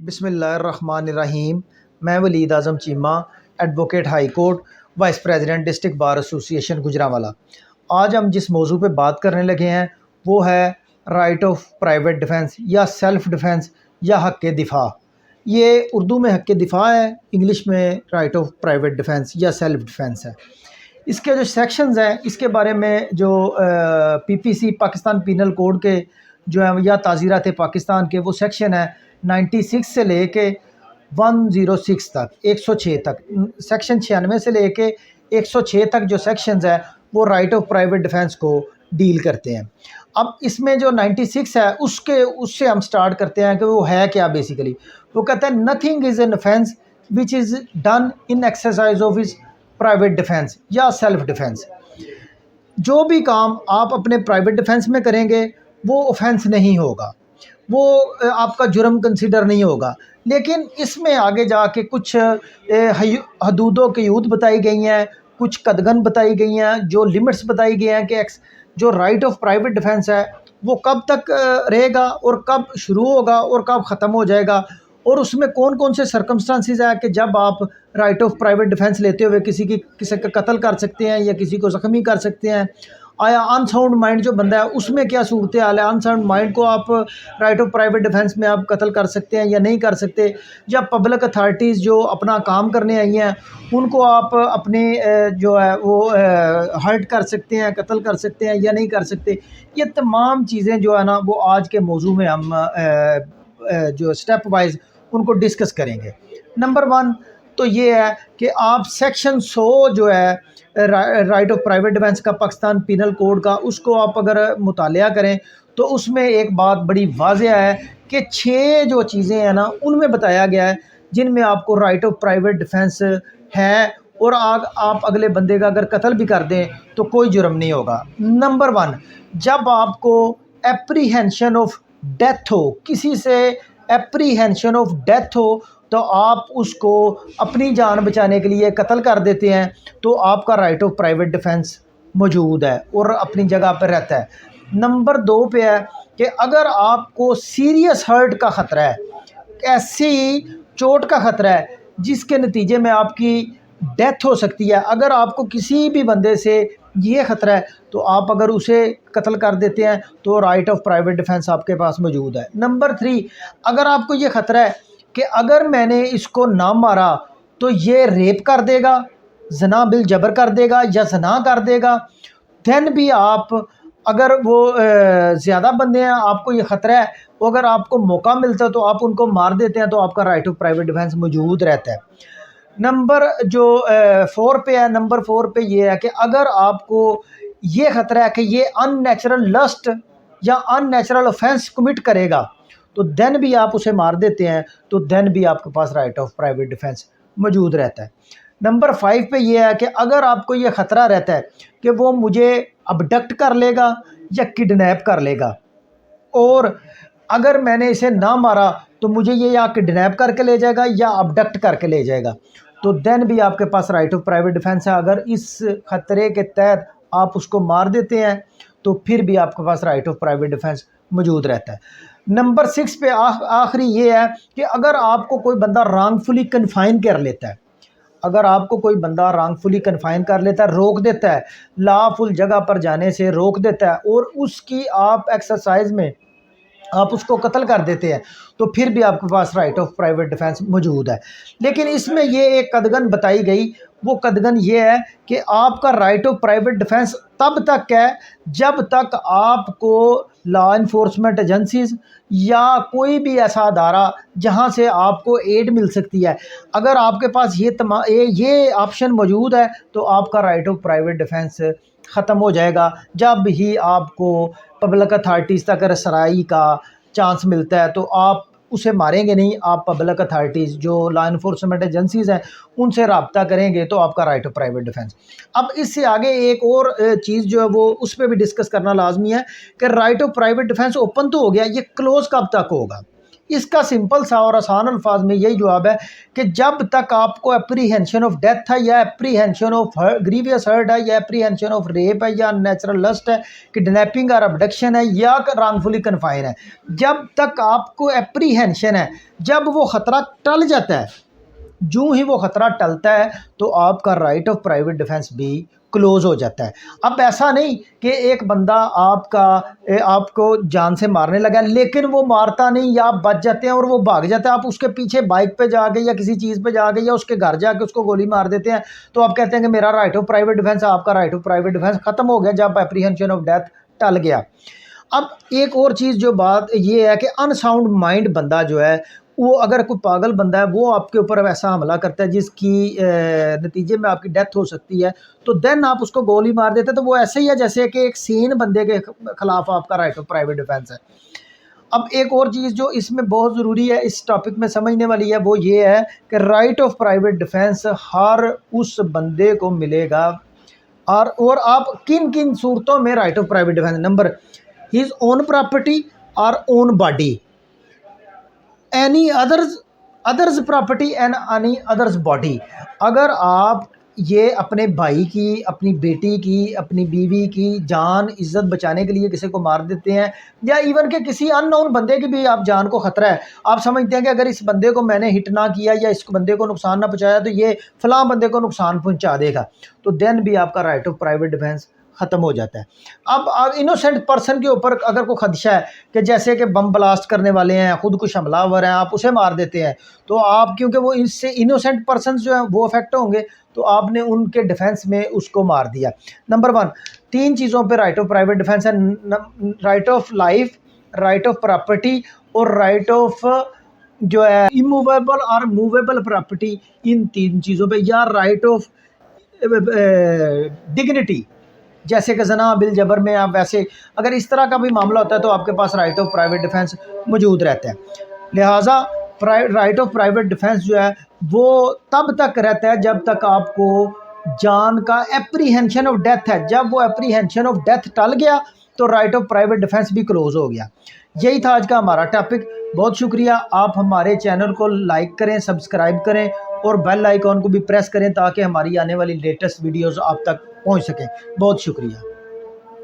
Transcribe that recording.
بسم اللہ الرحمن الرحیم۔ میں Waleed Azam Cheema, advocate high court, vice president district bar association Gujranwala. آج ہم جس موضوع پہ بات کرنے لگے ہیں وہ ہے رائٹ آف پرائیویٹ ڈیفینس یا سیلف ڈیفینس یا حق دفاع۔ یہ اردو میں حق دفاع ہے، انگلش میں رائٹ آف پرائیویٹ ڈیفینس یا سیلف ڈیفینس ہے۔ اس کے جو سیکشنز ہیں اس کے بارے میں جو PPC پاکستان پینل کوڈ کے جو ہیں یا تعزیرات پاکستان کے وہ سیکشن ہے 96 سے لے کے 106 تک 106 تک، سیکشن 96 سے لے کے 106 تک جو سیکشنز ہیں وہ رائٹ آف پرائیویٹ ڈیفینس کو ڈیل کرتے ہیں۔ اب اس میں جو 96 ہے اس سے ہم سٹارٹ کرتے ہیں کہ وہ ہے کیا بیسیکلی۔ وہ کہتا ہے nothing is an offense which is done in exercise of his private defense یا سیلف ڈیفینس۔ جو بھی کام آپ اپنے پرائیویٹ ڈیفینس میں کریں گے وہ اوفینس نہیں ہوگا، وہ آپ کا جرم کنسیڈر نہیں ہوگا۔ لیکن اس میں آگے جا کے کچھ حدود و قیود بتائی گئی ہیں، کچھ قدغن بتائی گئی ہیں، جو لمٹس بتائی گئی ہیں کہ جو رائٹ آف پرائیویٹ ڈیفینس ہے وہ کب تک رہے گا اور کب شروع ہوگا اور کب ختم ہو جائے گا، اور اس میں کون کون سے سرکمسٹانسز ہیں کہ جب آپ رائٹ آف پرائیویٹ ڈیفینس لیتے ہوئے کسی کا قتل کر سکتے ہیں یا کسی کو زخمی کر سکتے ہیں۔ آیا ان ساؤنڈ مائنڈ جو بندہ ہے اس میں کیا صورتحال ہے، ان ساؤنڈ مائنڈ کو آپ رائٹ آف پرائیویٹ ڈیفینس میں آپ قتل کر سکتے ہیں یا نہیں کر سکتے، یا پبلک اتھارٹیز جو اپنا کام کرنے آئی ہیں ان کو آپ اپنے جو ہے وہ ہرٹ کر سکتے ہیں، قتل کر سکتے ہیں یا نہیں کر سکتے۔ یہ تمام چیزیں جو ہے نا وہ آج کے موضوع میں ہم جو اسٹیپ وائز ان کو ڈسکس کریں گے۔ نمبر 1 تو یہ ہے کہ آپ سیکشن 100 جو ہے رائٹ آف پرائیویٹ ڈیفینس کا پاکستان پینل کوڈ کا، اس کو آپ اگر مطالعہ کریں تو اس میں ایک بات بڑی واضح ہے کہ 6 جو چیزیں ہیں نا ان میں بتایا گیا ہے جن میں آپ کو رائٹ آف پرائیویٹ ڈیفینس ہے، اور آپ اگلے بندے کا اگر قتل بھی کر دیں تو کوئی جرم نہیں ہوگا۔ نمبر 1، جب آپ کو اپریہینشن آف ڈیتھ ہو، کسی سے اپریہینشن آف ڈیتھ ہو تو آپ اس کو اپنی جان بچانے کے لیے قتل کر دیتے ہیں تو آپ کا رائٹ آف پرائیویٹ ڈیفینس موجود ہے اور اپنی جگہ پر رہتا ہے۔ نمبر 2 پہ ہے کہ اگر آپ کو سیریس ہرٹ کا خطرہ ہے، ایسی چوٹ کا خطرہ ہے جس کے نتیجے میں آپ کی ڈیتھ ہو سکتی ہے، اگر آپ کو کسی بھی بندے سے یہ خطرہ ہے تو آپ اگر اسے قتل کر دیتے ہیں تو رائٹ آف پرائیویٹ ڈیفینس آپ کے پاس موجود ہے۔ نمبر 3، اگر آپ کو یہ خطرہ ہے کہ اگر میں نے اس کو نہ مارا تو یہ ریپ کر دے گا، زنا بالجبر کر دے گا یا زنا کر دے گا، دین بھی آپ اگر وہ زیادہ بندے ہیں آپ کو یہ خطرہ ہے، وہ اگر آپ کو موقع ملتا ہے تو آپ ان کو مار دیتے ہیں تو آپ کا رائٹ آف پرائیویٹ ڈیفینس موجود رہتا ہے۔ نمبر جو 4 پہ ہے، نمبر 4 پہ یہ ہے کہ اگر آپ کو یہ خطرہ ہے کہ یہ ان نیچرل لسٹ یا ان نیچرل offense کمٹ کرے گا تو دین بھی آپ اسے مار دیتے ہیں تو دین بھی آپ کے پاس رائٹ آف پرائیویٹ ڈیفینس موجود رہتا ہے۔ نمبر 5 پہ یہ ہے کہ اگر آپ کو یہ خطرہ رہتا ہے کہ وہ مجھے ابڈکٹ کر لے گا یا کڈنیپ کر لے گا، اور اگر میں نے اسے نہ مارا تو مجھے یہ یا کڈنیپ کر کے لے جائے گا یا ابڈکٹ کر کے لے جائے گا، تو دین بھی آپ کے پاس رائٹ آف پرائیویٹ ڈیفینس ہے۔ اگر اس خطرے کے تحت آپ اس کو مار دیتے ہیں تو پھر بھی آپ کے پاس رائٹ آف پرائیویٹ ڈیفینس موجود رہتا ہے۔ نمبر 6 پہ آخری یہ ہے کہ اگر آپ کو کوئی بندہ رانگ فلی کنفائن کر لیتا ہے، اگر آپ کو کوئی بندہ رانگ فلی کنفائن کر لیتا ہے، روک دیتا ہے، لا فل جگہ پر جانے سے روک دیتا ہے، اور اس کی آپ ایکسرسائز میں آپ اس کو قتل کر دیتے ہیں تو پھر بھی آپ کے پاس رائٹ آف پرائیویٹ ڈیفینس موجود ہے۔ لیکن اس میں یہ ایک قدغن بتائی گئی، وہ قدغن یہ ہے کہ آپ کا رائٹ آف پرائیویٹ ڈیفینس تب تک ہے جب تک آپ کو لا انفورسمنٹ ایجنسیز یا کوئی بھی ایسا ادارہ جہاں سے آپ کو ایڈ مل سکتی ہے، اگر آپ کے پاس یہ آپشن موجود ہے تو آپ کا رائٹ آف پرائیویٹ ڈیفینس ختم ہو جائے گا۔ جب ہی آپ کو پبلک اتھارٹیز تک رسائی کا چانس ملتا ہے تو آپ اسے ماریں گے نہیں، آپ پبلک اتھارٹیز جو لا انفورسمنٹ ایجنسیز ہیں ان سے رابطہ کریں گے تو آپ کا رائٹ آف پرائیویٹ ڈیفینس۔ اب اس سے آگے ایک اور چیز جو ہے وہ اس پہ بھی ڈسکس کرنا لازمی ہے کہ right of private defence open تو ہو گیا، یہ کلوز کب تک ہوگا؟ اس کا سمپل سا اور آسان الفاظ میں یہی جواب ہے کہ جب تک آپ کو اپریہینشن آف ڈیتھ ہے یا اپریہینشن آف گریویس ہرٹ ہے یا اپریہینشن آف ریپ ہے یا نیچرل لسٹ ہے کڈنیپنگ اور ابڈکشن ہے یا رانگفلی کنفائن ہے، جب تک آپ کو اپریہینشن ہے، جب وہ خطرہ ٹل جاتا ہے، جو ہی وہ خطرہ ٹلتا ہے تو آپ کا رائٹ آف پرائیویٹ ڈیفنس بھی کلوز ہو جاتا ہے۔ اب ایسا نہیں کہ ایک بندہ آپ کو جان سے مارنے لگا لیکن وہ مارتا نہیں یا آپ بچ جاتے ہیں اور وہ بھاگ جاتا ہے، آپ اس کے پیچھے بائک پہ جا کے یا کسی چیز پہ جا کے یا اس کے گھر جا کے اس کو گولی مار دیتے ہیں، تو آپ کہتے ہیں کہ میرا رائٹ آف پرائیویٹ ڈیفنس، آپ کا رائٹ آف پرائیویٹ ڈیفنس ختم ہو گیا جب اپریہینشن آف ڈیتھ ٹل گیا۔ اب ایک اور چیز جو بات یہ ہے کہ ان ساؤنڈ مائنڈ بندہ جو ہے، وہ اگر کوئی پاگل بندہ ہے وہ آپ کے اوپر ایسا حملہ کرتا ہے جس کی نتیجے میں آپ کی ڈیتھ ہو سکتی ہے، تو دین آپ اس کو گولی مار دیتے ہیں، تو وہ ایسے ہی ہے جیسے کہ ایک سین بندے کے خلاف آپ کا رائٹ آف پرائیویٹ ڈیفنس ہے۔ اب ایک اور چیز جو اس میں بہت ضروری ہے اس ٹاپک میں سمجھنے والی ہے وہ یہ ہے کہ رائٹ آف پرائیویٹ ڈیفنس ہر اس بندے کو ملے گا، اور آپ کن کن صورتوں میں right of private defence, number his own property اور own body, any others property and any others body. اگر آپ یہ اپنے بھائی کی، اپنی بیٹی کی، اپنی بیوی کی جان عزت بچانے کے لیے کسی کو مار دیتے ہیں، یا ایون کہ کسی ان نون بندے کی بھی آپ جان کو خطرہ ہے، آپ سمجھتے ہیں کہ اگر اس بندے کو میں نے ہٹ نہ کیا یا اس بندے کو نقصان نہ پہنچایا تو یہ فلاں بندے کو نقصان پہنچا دے گا، تو دین بھی آپ کا رائٹ آف پرائیویٹ ڈیفنس ختم ہو جاتا ہے۔ اب انوسینٹ پرسن کے اوپر اگر کوئی خدشہ ہے کہ جیسے کہ بم بلاسٹ کرنے والے ہیں، خود کش حملہ آور ہیں، آپ اسے مار دیتے ہیں، تو آپ کیونکہ وہ اس سے انوسینٹ پرسنز جو ہیں وہ افیکٹ ہوں گے، تو آپ نے ان کے ڈیفنس میں اس کو مار دیا۔ نمبر 1 3 چیزوں پہ رائٹ آف پرائیویٹ ڈیفنس ہے، right of life, right of property اور رائٹ آف جو ہے اموویبل اور موویبل پراپرٹی، ان 3 چیزوں پہ، یا رائٹ آف ڈگنیٹی جیسے کہ زنا بالجبر میں آپ ویسے اگر اس طرح کا بھی معاملہ ہوتا ہے تو آپ کے پاس رائٹ آف پرائیویٹ ڈیفنس موجود رہتا ہے۔ لہٰذا رائٹ آف پرائیویٹ ڈیفنس جو ہے وہ تب تک رہتا ہے جب تک آپ کو جان کا اپریہینشن آف ڈیتھ ہے، جب وہ اپریہینشن آف ڈیتھ ٹل گیا تو رائٹ آف پرائیویٹ ڈیفنس بھی کلوز ہو گیا۔ یہی تھا آج کا ہمارا ٹاپک۔ بہت شکریہ، آپ ہمارے چینل کو لائک کریں، سبسکرائب کریں اور بیل آئیکن کو بھی پریس کریں تاکہ ہماری آنے والی لیٹسٹ ویڈیوز آپ تک پہنچ سکیں۔ بہت شکریہ۔